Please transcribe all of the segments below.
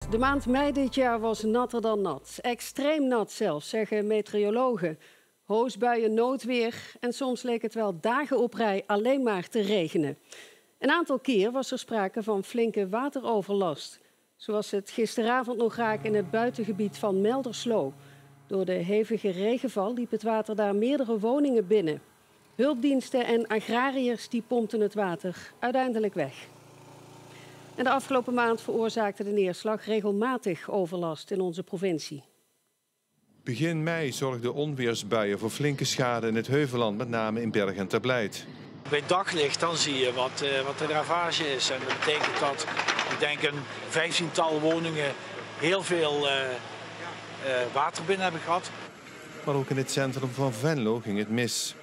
De maand mei dit jaar was natter dan nat. Extreem nat zelfs, zeggen meteorologen. Hoosbuien, noodweer en soms leek het wel dagen op rij alleen maar te regenen. Een aantal keer was er sprake van flinke wateroverlast. Zoals het gisteravond nog raak in het buitengebied van Melderslo. Door de hevige regenval liep het water daar meerdere woningen binnen. Hulpdiensten en agrariërs die pompten het water uiteindelijk weg. En de afgelopen maand veroorzaakte de neerslag regelmatig overlast in onze provincie. Begin mei zorgden onweersbuien voor flinke schade in het Heuvelland, met name in Berg en Terblijt. Bij daglicht dan zie je wat de ravage is. En dat betekent dat, ik denk, een 15-tal woningen heel veel water binnen hebben gehad. Maar ook in het centrum van Venlo ging het mis.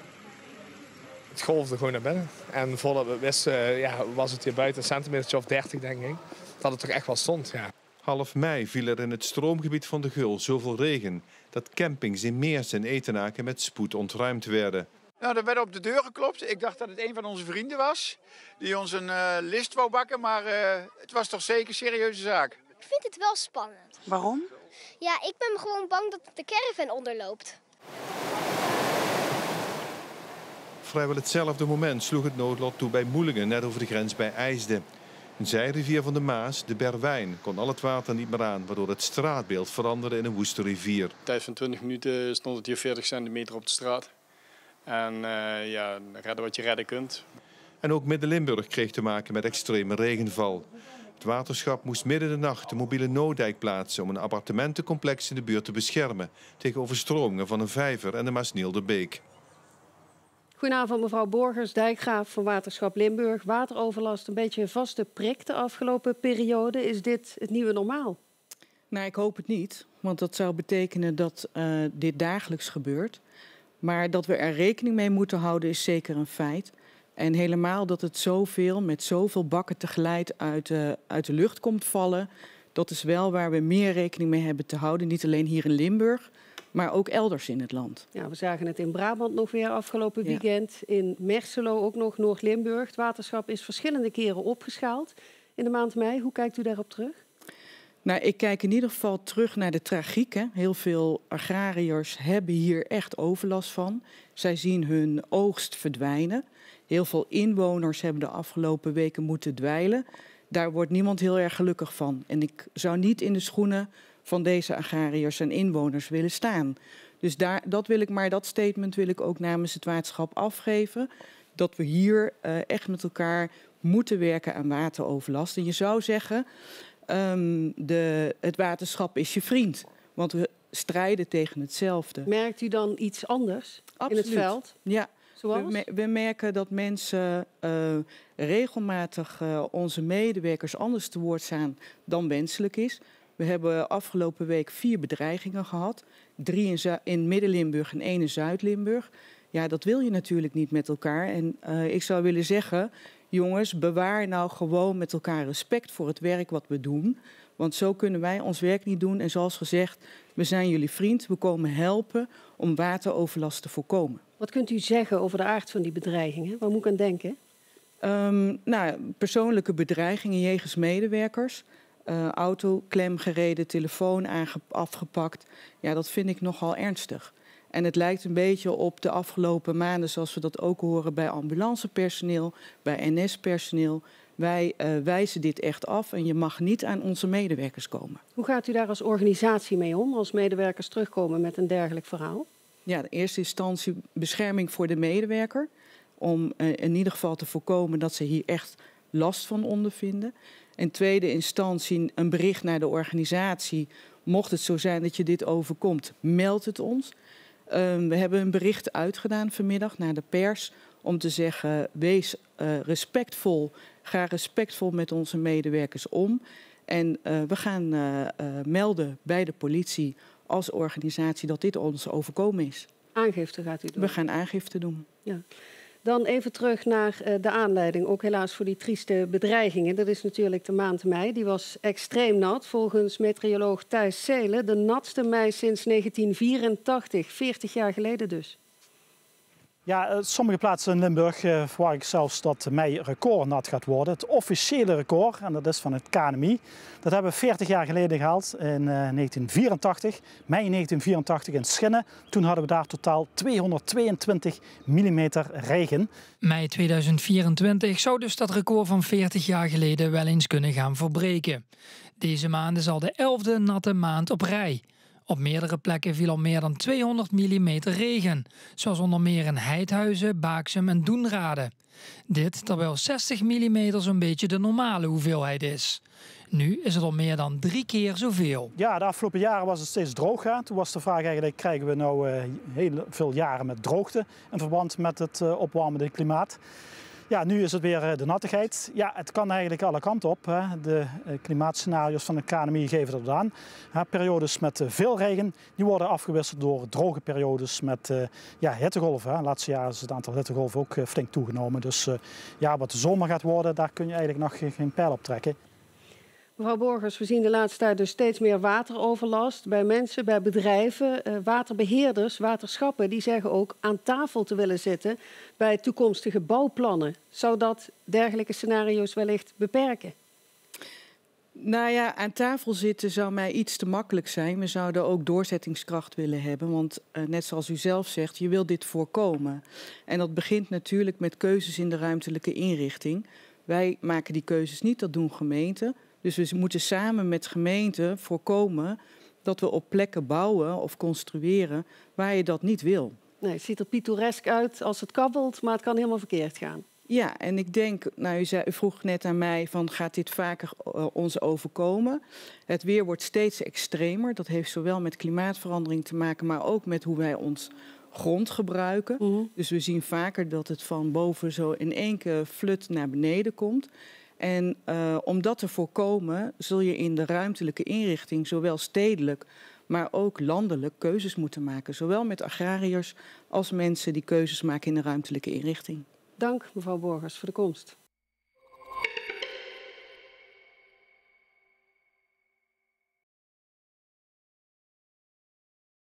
Het golfde gewoon naar binnen. En voordat we wisten was het hier buiten een centimeter of 30, denk ik. Dat het toch echt wel stond, ja. Half mei viel er in het stroomgebied van de Geul zoveel regen dat campings in Meers en Etenaken met spoed ontruimd werden. Nou, er werd op de deur geklopt. Ik dacht dat het een van onze vrienden was die ons een list wou bakken, maar het was toch zeker een serieuze zaak. Ik vind het wel spannend. Waarom? Ja, ik ben gewoon bang dat de caravan onderloopt. Vrijwel hetzelfde moment sloeg het noodlot toe bij Moelingen, net over de grens bij IJsden. Een zijrivier van de Maas, de Berwijn, kon al het water niet meer aan, waardoor het straatbeeld veranderde in een woeste rivier. In tijd van 20 minuten stond het hier 40 centimeter op de straat. En redden wat je redden kunt. En ook Midden-Limburg kreeg te maken met extreme regenval. Het waterschap moest midden in de nacht een mobiele nooddijk plaatsen om een appartementencomplex in de buurt te beschermen tegen overstromingen van een vijver en de Maasnielderbeek. Goedenavond mevrouw Borgers, dijkgraaf van Waterschap Limburg. Wateroverlast een beetje een vaste prik de afgelopen periode. Is dit het nieuwe normaal? Nou, ik hoop het niet. Want dat zou betekenen dat dit dagelijks gebeurt. Maar dat we er rekening mee moeten houden is zeker een feit. En helemaal dat het met zoveel bakken tegelijk uit de lucht komt vallen. Dat is wel waar we meer rekening mee hebben te houden. Niet alleen hier in Limburg, maar ook elders in het land. Ja, we zagen het in Brabant nog weer afgelopen weekend. In Merselo ook nog, Noord-Limburg. Het waterschap is verschillende keren opgeschaald in de maand mei. Hoe kijkt u daarop terug? Nou, ik kijk in ieder geval terug naar de tragiek. Hè. Heel veel agrariërs hebben hier echt overlast van. Zij zien hun oogst verdwijnen. Heel veel inwoners hebben de afgelopen weken moeten dweilen. Daar wordt niemand heel erg gelukkig van. En ik zou niet in de schoenen van deze agrariërs en inwoners willen staan. Dus dat statement wil ik ook namens het waterschap afgeven. Dat we hier echt met elkaar moeten werken aan wateroverlast. En je zou zeggen, het waterschap is je vriend. Want we strijden tegen hetzelfde. Merkt u dan iets anders in het veld? Ja. Zoals? We merken dat mensen regelmatig onze medewerkers anders te woord staan dan wenselijk is. We hebben afgelopen week 4 bedreigingen gehad. 3 in Midden-Limburg en 1 in Zuid-Limburg. Ja, dat wil je natuurlijk niet met elkaar. En ik zou willen zeggen, jongens, bewaar nou gewoon met elkaar respect voor het werk wat we doen. Want zo kunnen wij ons werk niet doen. En zoals gezegd, we zijn jullie vriend. We komen helpen om wateroverlast te voorkomen. Wat kunt u zeggen over de aard van die bedreigingen? Waar moet ik aan denken? Persoonlijke bedreigingen jegens medewerkers. Auto klemgereden, telefoon afgepakt. Ja, dat vind ik nogal ernstig. En het lijkt een beetje op de afgelopen maanden, zoals we dat ook horen bij ambulancepersoneel, bij NS-personeel. Wij wijzen dit echt af en je mag niet aan onze medewerkers komen. Hoe gaat u daar als organisatie mee om, als medewerkers terugkomen met een dergelijk verhaal? Ja, in eerste instantie bescherming voor de medewerker. Om in ieder geval te voorkomen dat ze hier echt last van ondervinden. In tweede instantie een bericht naar de organisatie. Mocht het zo zijn dat je dit overkomt, meld het ons. We hebben een bericht uitgedaan vanmiddag naar de pers om te zeggen, wees respectvol, ga respectvol met onze medewerkers om. En we gaan melden bij de politie als organisatie dat dit ons overkomen is. Aangifte gaat u doen? We gaan aangifte doen. Ja. Dan even terug naar de aanleiding, ook helaas voor die trieste bedreigingen. Dat is natuurlijk de maand mei. Die was extreem nat. Volgens meteoroloog Thijs Seelen de natste mei sinds 1984. 40 jaar geleden dus. Ja, sommige plaatsen in Limburg verwacht ik zelfs dat mei recordnat gaat worden. Het officiële record, en dat is van het KNMI, dat hebben we 40 jaar geleden gehaald in 1984. Mei 1984 in Schinnen. Toen hadden we daar totaal 222 mm regen. Mei 2024 zou dus dat record van 40 jaar geleden wel eens kunnen gaan verbreken. Deze maand is al de 11e natte maand op rij. Op meerdere plekken viel al meer dan 200 mm regen, zoals onder meer in Heidhuizen, Baaksum en Doenrade. Dit terwijl 60 mm zo'n beetje de normale hoeveelheid is. Nu is het al meer dan 3 keer zoveel. Ja, de afgelopen jaren was het steeds droog. Toen was de vraag eigenlijk, krijgen we nou heel veel jaren met droogte in verband met het opwarmende klimaat? Ja, nu is het weer de nattigheid. Ja, het kan eigenlijk alle kanten op. De klimaatscenario's van het KNMI geven dat aan. Periodes met veel regen die worden afgewisseld door droge periodes met hittegolven. De laatste jaren is het aantal hittegolven ook flink toegenomen. Dus wat de zomer gaat worden, daar kun je eigenlijk nog geen pijl op trekken. Mevrouw Borgers, we zien de laatste tijd dus steeds meer wateroverlast bij mensen, bij bedrijven. Waterbeheerders, waterschappen, die zeggen ook aan tafel te willen zitten bij toekomstige bouwplannen. Zou dat dergelijke scenario's wellicht beperken? Nou ja, aan tafel zitten zou mij iets te makkelijk zijn. We zouden ook doorzettingskracht willen hebben. Want net zoals u zelf zegt, je wil dit voorkomen. En dat begint natuurlijk met keuzes in de ruimtelijke inrichting. Wij maken die keuzes niet, dat doen gemeenten. Dus we moeten samen met gemeenten voorkomen dat we op plekken bouwen of construeren waar je dat niet wil. Nee, het ziet er pittoresk uit als het kabbelt, maar het kan helemaal verkeerd gaan. Ja, en ik denk, u vroeg net aan mij van gaat dit vaker ons overkomen? Het weer wordt steeds extremer. Dat heeft zowel met klimaatverandering te maken, maar ook met hoe wij ons grond gebruiken. Dus we zien vaker dat het van boven zo in één keer flut naar beneden komt. En om dat te voorkomen zul je in de ruimtelijke inrichting, zowel stedelijk, maar ook landelijk, keuzes moeten maken. Zowel met agrariërs als mensen die keuzes maken in de ruimtelijke inrichting. Dank mevrouw Borgers voor de komst.